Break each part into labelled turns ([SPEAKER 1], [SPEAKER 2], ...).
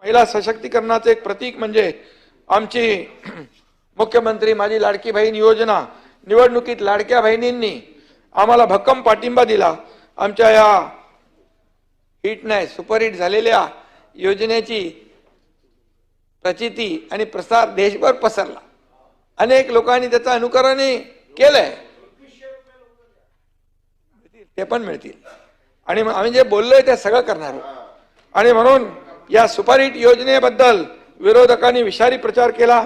[SPEAKER 1] महिला सशक्तीकरणाचे एक प्रतीक म्हणजे आमची मुख्यमंत्री माझी लाडकी बहीण योजना निवडणुकीत लाडक्या बहिणींनी आम्हाला भक्कम पाठिंबा दिला। आमच्या या हिट नाही सुपरहिट झालेल्या योजनेची प्रचिती आणि प्रसार देशभर पसरला। अनेक लोकांनी त्याचं अनुकरण केलंय, ते पण मिळतील आणि आम्ही जे बोललोय ते सगळं करणार आहोत। आणि म्हणून या सुपरहिट योजनेबद्दल विरोधकांनी विषारी प्रचार केला,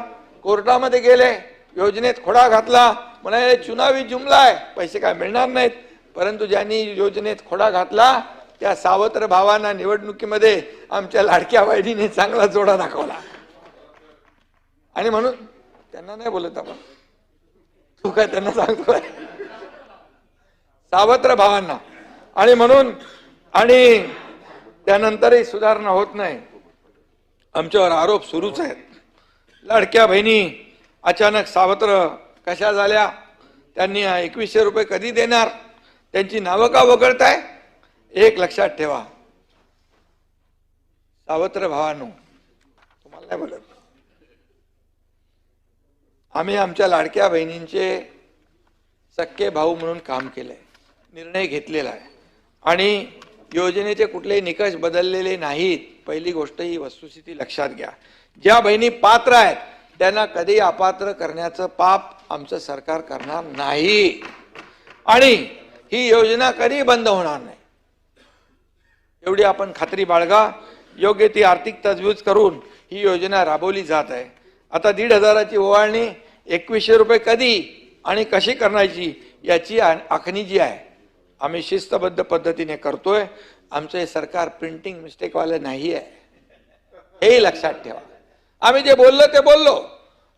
[SPEAKER 1] कोर्टामध्ये गेले, योजनेत खोडा घातला, म्हणाले चुनावी जुमला आहे, पैसे काय मिळणार नाहीत। परंतु ज्यांनी योजनेत खोडा घातला त्या सावत्र भावांना निवडणुकीमध्ये आमच्या लाडक्या बहिणीने चांगला जोडा दाखवला आणि म्हणून त्यांना नाही बोलत आपण, तू काय त्यांना सांगतोय सावत्र भावांना। आणि म्हणून आणि त्यानंतरही सुधारणा होत नाही, आमच्यावर आरोप सुरूच आहेत। लाडक्या बहिणी अचानक सावत्र कशा झाल्या, त्यांनी 2100 रुपये कधी देणार, त्यांची नावं का वगळताय? एक लक्षात ठेवा सावत्र भावांनो, तुम्हाला नाही बोलत, आम्ही आमच्या लाडक्या बहिणींचे सख्खे भाऊ म्हणून काम केलंय, निर्णय घेतलेला आहे आणि योजनेचे कुठलेही निकष बदललेले नाहीत। पहिली गोष्ट ही वस्तुस्थिती लक्षात घ्या, ज्या बहिणी पात्र आहेत त्यांना कधी अपात्र करण्याचं पाप आमचं सरकार करणार नाही आणि ही योजना कधी बंद होणार नाही, एवढी आपण खात्री बाळगा। योग्य ती आर्थिक तजवीज करून ही योजना राबवली जात आहे। आता 1500ची ओवाळणी 2100 रुपये कधी आणि कशी करायची याची आखणी जी आहे आम्ही शिस्तबद्ध पद्धतीने करतोय। आमचं हे सरकार प्रिंटिंग मिस्टेक वाले नाही आहे, हे लक्षात ठेवा। आम्ही जे बोललो ते बोललो,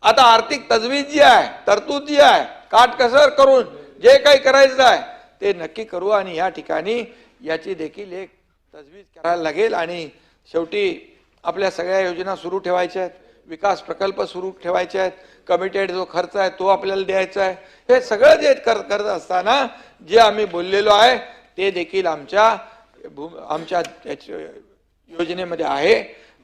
[SPEAKER 1] आता आर्थिक तजवीज जी आहे, तरतूद जी आहे, काटकसर करून जे काही करायचं आहे ते नक्की करू आणि या ठिकाणी याची देखील एक तजवीज करायला लागेल आणि शेवटी आपल्या सगळ्या योजना सुरू ठेवायच्या आहेत, विकास प्रकल्प सुरू ठेवायचे आहेत, कमिटेड जो खर्च आहे तो आपल्याला द्यायचा आहे। हे सगळं जे करत असताना जे आम्ही बोललेलो आहे ते देखील आमच्या योजनेमध्ये आहे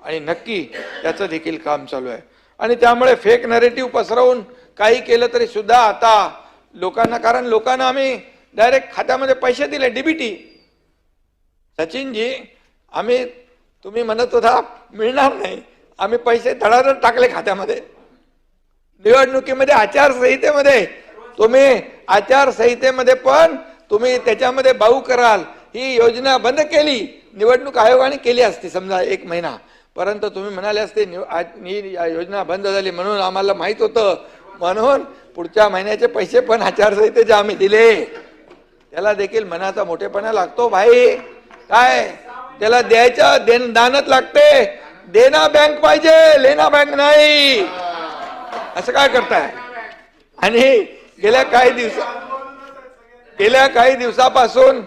[SPEAKER 1] आणि नक्की त्याचं देखील काम चालू आहे। आणि त्यामुळे फेक नरेटिव्ह पसरवून काही केलं तरी सुद्धा आता लोकांना, कारण लोकांना आम्ही डायरेक्ट खात्यामध्ये पैसे दिले, डीबीटी। सचिनजी आम्ही, तुम्ही म्हणत होता मिळणार नाही, आम्ही पैसे धडाधड टाकले खात्यामध्ये। निवडणुकीमध्ये आचारसंहितेमध्ये पण तुम्ही त्याच्यामध्ये बाऊ कराल, ही योजना बंद केली, निवडणूक आयोगाने केली असती समजा 1 महिना, परंतु तुम्ही म्हणाले असते योजना बंद झाली म्हणून आम्हाला माहित होतं, म्हणून पुढच्या महिन्याचे पैसे पण आचारसंहितेचे आम्ही दिले। त्याला देखील मनाचा मोठेपणा लागतो भाई, काय त्याला द्यायचं दानच लागते, देना बँक पाहिजे, लेना बँक नाही। असं काय करताय? आणि गेल्या काही दिवसापासून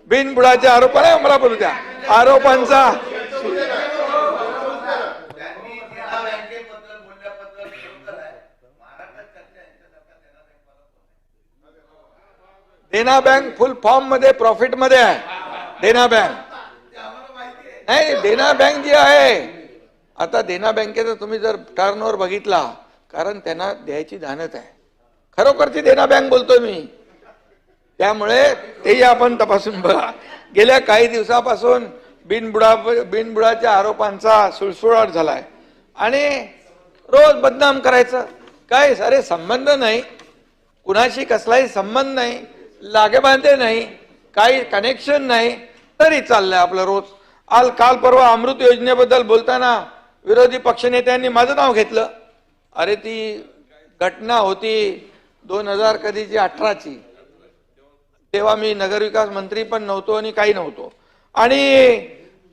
[SPEAKER 1] बिनबुडाच्या आरोपाला मला बोलू द्या, आरोपांचा देना बँक फुल फॉर्म मध्ये प्रॉफिट मध्ये आहे। देना बँक नाही, देना बँक जी आहे आता देना बँकेचा तुम्ही जर टर्नओव्हर बघितला, कारण त्यांना द्यायची धानत आहे, खरोखरची देना बँक बोलतोय मी, त्यामुळे तेही आपण तपासून बघा। गेल्या काही दिवसापासून बिनबुडाच्या आरोपांचा सुळसुळाट झालाय आणि रोज बदनाम करायचं, काय सारे संबंध नाही, कुणाशी कसलाही संबंध नाही, लागेबांधे नाही, काही कनेक्शन नाही, तरी चाललंय आपलं रोज। काल परवा अमृत योजनेबद्दल बोलताना विरोधी पक्षनेत्यांनी माझं नाव घेतलं। अरे ती घटना होती 2018ची, तेव्हा मी नगरविकास मंत्री पण नव्हतो आणि काही नव्हतो, आणि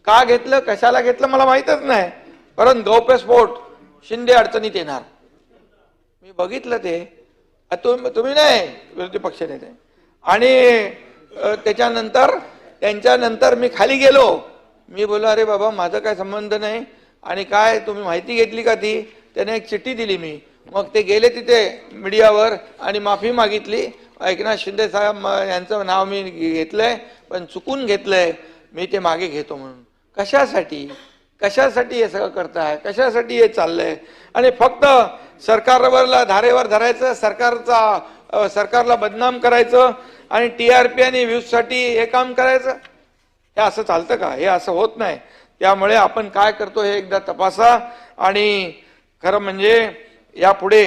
[SPEAKER 1] का घेतलं कशाला घेतलं मला माहितच नाही, परंतु गौप्यस्फोट शिंदे अडचणीत येणार मी बघितलं ते, तुम्ही नाही विरोधी पक्षनेते। आणि त्यांच्यानंतर मी खाली गेलो, मी बोललो अरे बाबा माझा काय संबंध नाही, आणि काय तुम्ही माहिती घेतली का ती? त्याने एक चिठ्ठी दिली मी, मग ते गेले तिथे मीडियावर आणि माफी मागितली, एकनाथ शिंदे साहेब यांचं नाव मी घेतलंय पण चुकून घेतलंय, मी ते मागे घेतो म्हणून। कशासाठी? कशासाठी हे सगळं करताय, कशासाठी हे चाललंय? आणि फक्त सरकारवरला धारेवर धरायचं, सरकारला बदनाम करायचं आणि TRP आणि व्ह्यूजसाठी हे काम करायचं, हे असं चालतं का? हे असं होत नाही. त्यामुळे आपण काय करतो हे एकदा तपासा. आणि खरं म्हणजे यापुढे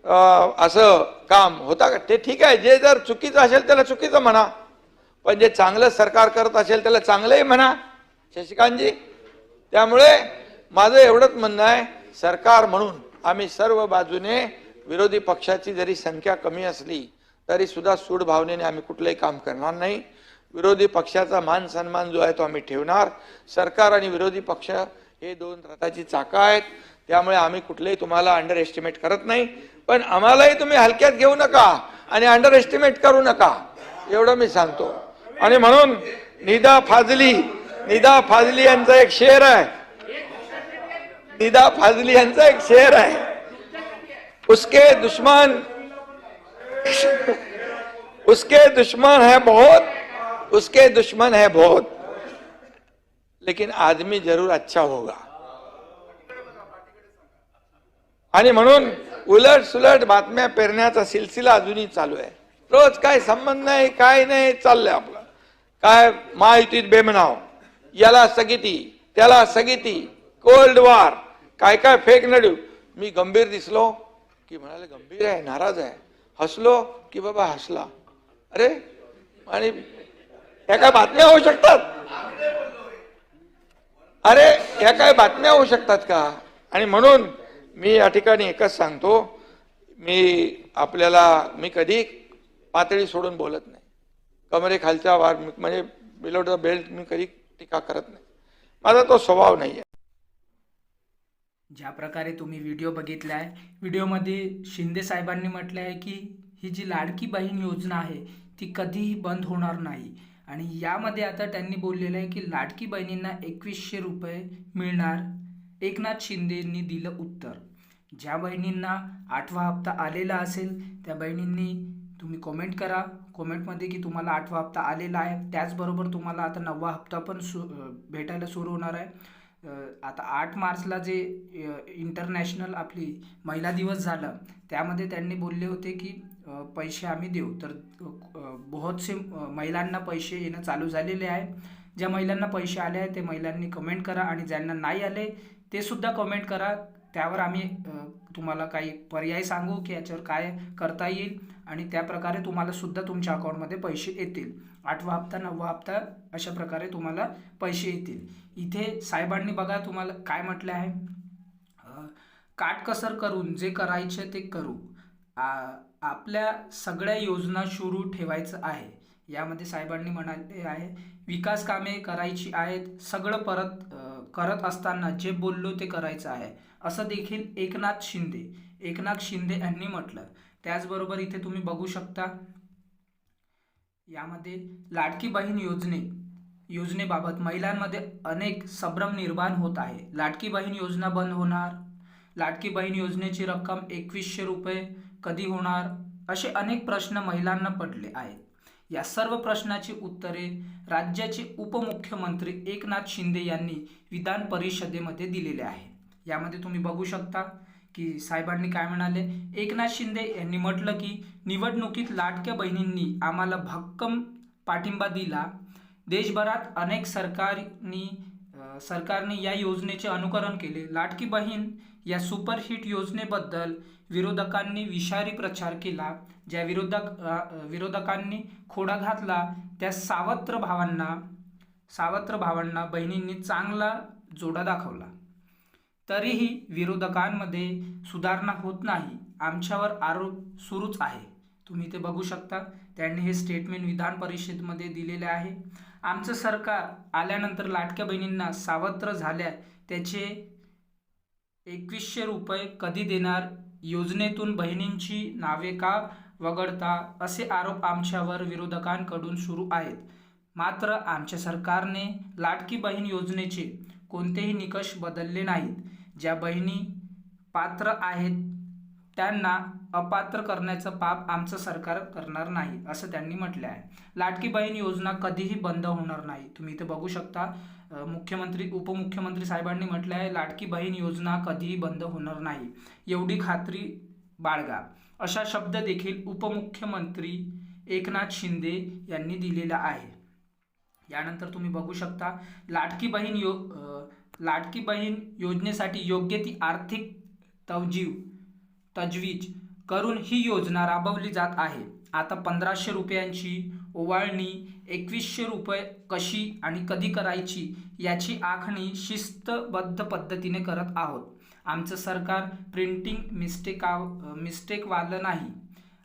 [SPEAKER 1] असं काम होता का ते ठीक आहे, जे जर चुकीचं असेल त्याला चुकीचं म्हणा, पण जे चांगलं सरकार करत असेल त्याला चांगलंही म्हणा शशिकांतजी. त्यामुळे माझं एवढंच म्हणणं आहे, सरकार म्हणून आम्ही सर्व बाजूने, विरोधी पक्षाची जरी संख्या कमी असली तरी सुद्धा सूड भावनेने आम्ही कुठलंही काम करणार नाही. विरोधी पक्षाचा मान सन्मान जो आहे तो आम्ही ठेवणार. सरकार आणि विरोधी पक्ष हे दोन रथाची चाकं आहेत, त्यामुळे आम्ही कुठलेही तुम्हाला अंडर एस्टिमेट करत नाही, पण आम्हालाही तुम्ही हलक्यात घेऊ नका आणि अंडर एस्टिमेट करू नका, एवढं मी सांगतो. आणि म्हणून निदा फाजली यांचा एक शेर आहे, निदा फाजली यांचा एक शेर आहे, उसके दुश्मन है बहुत, लेकिन आदमी जरूर अच्छा होगा. आणि म्हणून उलट सुलट बातम्या पेरण्याचा सिलसिला अजूनही चालू आहे. रोज काय संबंध नाही, काय नाही, चाललंय आपलं. काय महायुतीत बेमनाव, याला स्थगिती, त्याला स्थगिती, कोल्ड वॉर, काय काय फेक नडू. मी गंभीर दिसलो की म्हणाले गंभीर आहे, नाराज आहे, हसलो की बाबा हसला. अरे, आणि या काय बातम्या होऊ शकतात? अरे, या काय बातम्या होऊ शकतात का? आणि म्हणून मी या ठिकाणी एकच सांगतो, मी कधी पातळी सोडून बोलत नाही. कमरेखालच्या वार म्हणजे बिलो द बेल्ट मी कधी टीका करत नाही. माझा तो स्वभाव नाही आहे.
[SPEAKER 2] ज्या प्रकारे तुम्ही व्हिडिओ बघितला आहे, व्हिडिओमध्ये शिंदे साहेबांनी म्हटलं आहे की ही जी लाडकी बहीण योजना आहे ती कधीही बंद होणार नाही. आणि यामध्ये आता त्यांनी बोललेलं आहे की लाडकी बहिणींना 2100 रुपये मिळणार. एकनाथ शिंदेंनी दिलं उत्तर. ज्या बहिणींना 8वा हप्ता आलेला असेल त्या बहिणींनी तुम्ही कमेंट करा कमेंटमध्ये की तुम्हाला 8वा हप्ता आलेला आहे. त्याचबरोबर तुम्हाला आता 9वा हप्ता पण भेटायला सुरू होणार आहे. आता 8 मार्चला जे इंटरनॅशनल आपली महिला दिवस झालं त्यामध्ये त्यांनी बोलले होते की पैसे आम्ही देऊ. तर बहुतसे महिलांना पैसे येणं चालू झालेले आहे. ज्या महिलांना पैसे आले आहेत ते महिलांनी कमेंट करा आणि ज्यांना नाही आले ते सुद्धा कमेंट करा. त्यावर आम्ही तुम्हाला काही पर्याय सांगू की याच्यावर काय करता येईल आणि त्या प्रकारे तुम्हाला सुद्धा तुमच्या अकाउंटमध्ये पैसे येतील. 8वा हप्ता 9वा हप्ता अशा प्रकारे तुम्हाला पैसे येतील. इथे साहेबांनी बघा तुम्हाला काय म्हटलं आहे, काटकसर करून जे करायचे ते करू, आपल्या सगळ्या योजना सुरू ठेवायचं आहे. यामध्ये साहेबांनी म्हणाले आहे विकास कामे करायची आहेत, सगळं करत असताना जे बोललो ते करायचं आहे, असं देखील एकनाथ शिंदे यांनी म्हटलं. त्याचबरोबर इथे तुम्ही बघू शकता यामध्ये लाडकी बहीण योजनेबाबत महिलांमध्ये अनेक संभ्रम निर्माण होत आहे. लाडकी बहीण योजना बंद होणार, लाडकी बहीण योजनेची रक्कम 2100 रुपये कधी होणार, असे अनेक प्रश्न महिलांना पडले आहेत. या सर्व प्रश्नाची उत्तरे राज्याचे उपमुख्यमंत्री एकनाथ शिंदे यांनी विधान परिषदेमध्ये दिलेले आहे. यामध्ये तुम्ही बघू शकता की साहेबांनी काय म्हणाले. एकनाथ शिंदे यांनी म्हटलं की निवडणुकीत लाडक्या बहिणींनी आम्हाला भक्कम पाठिंबा दिला. देशभरात अनेक सरकारने या योजनेचे अनुकरण केले. लाडकी बहीण या सुपरहिट योजनेबद्दल विरोधकांनी विषारी प्रचार केला. ज्या विरोधकांनी खोडा घातला त्या सावत्र भावांना बहिणींनी चांगला जोडा दाखवला. तरीही विरोधकांमध्ये सुधारणा होत नाही, आमच्यावर आरोप सुरूच आहे. तुम्ही ते बघू शकता. त्यांनी हे स्टेटमेंट विधान परिषदेमध्ये दिलेले आहे. आमचं सरकार आल्यानंतर लाडक्या बहिणींना सावत्र झाल्या त्याचे 2100 रुपये कधी देणार, योजनेतून बहिणींची नावे का वगळता, असे आरोप आमच्यावर विरोधकांकडून सुरू आहेत. मात्र आमच्या सरकारने लाडकी बहीण योजनेचे कोणतेही निकष बदलले नाहीत. ज्या बहिणी पात्र आहेत त्यांना अपात्र करण्याचं पाप आमचं सरकार करणार नाही, असं त्यांनी म्हटलं आहे. लाडकी बहीण योजना कधीही बंद होणार नाही. तुम्ही इथे बघू शकता उपमुख्यमंत्री साहेबांनी म्हटलं आहे, लाडकी बहीण योजना कधीही बंद होणार नाही, एवढी खात्री बाळगा, अशा शब्द देखील उपमुख्यमंत्री एकनाथ शिंदे यांनी दिलेला आहे. यानंतर तुम्ही बघू शकता, लाडकी बहीण योजनेसाठी योग्य ती आर्थिक तजवीज करून ही योजना राबवली जात आहे. आता 1500 रुपयांची ओवाळणी 2100 रुपये कशी आणि कधी करायची याची आखणी शिस्तबद्ध पद्धतीने करत आहोत. आमचं सरकार प्रिंटिंग मिस्टेकवालं नाही,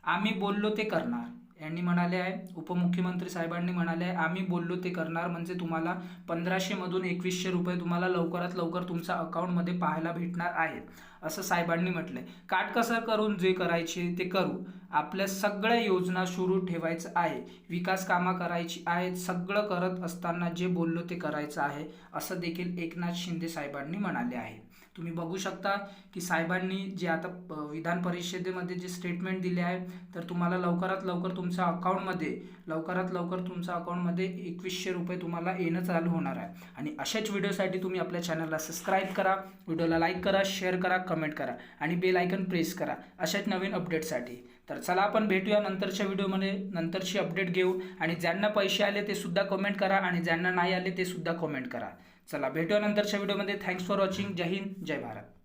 [SPEAKER 2] आम्ही बोललो ते करणार, यांनी म्हणाले आहे. उपमुख्यमंत्री साहेबांनी म्हणाले आहे, आम्ही बोललो ते करणार, म्हणजे तुम्हाला 1500 मधून 2100 रुपये तुम्हाला लवकरात लवकर तुमच्या अकाउंटमध्ये पाहायला भेटणार आहेत, असं साहेबांनी म्हटलंय. काटकसर करून जे करायचे ते करू, आपल्या सगळ्या योजना सुरू ठेवायचं आहे, विकास कामं करायची आहेत, सगळं करत असताना जे बोललो ते करायचं आहे, असं देखील एकनाथ शिंदे साहेबांनी म्हणाले आहे. तुम्ही बघू शकता की साहेबांनी जे आता विधान परिषदेमध्ये जे स्टेटमेंट दिले आहे, तर तुम्हाला लवकरात लवकर तुमच्या अकाउंटमध्ये 2100 रुपये तुम्हाला येणं चालू होणार आहे. आणि अशाच व्हिडिओसाठी तुम्ही आपल्या चॅनलला सबस्क्राईब करा, व्हिडिओला लाईक करा, शेअर करा, कमेंट करा आणि बेल आयकन प्रेस करा अशाच नवीन अपडेटसाठी. तर चला आपण भेटूया नंतरच्या व्हिडिओमध्ये, नंतरची अपडेट घेऊ. आणि ज्यांना पैसे आले ते सुद्धा कमेंट करा आणि ज्यांना नाही आले ते सुद्धा कमेंट करा. चला भेटूया नंतरच्या व्हिडिओमध्ये. Thanks for watching. जय हिंद, जय भारत.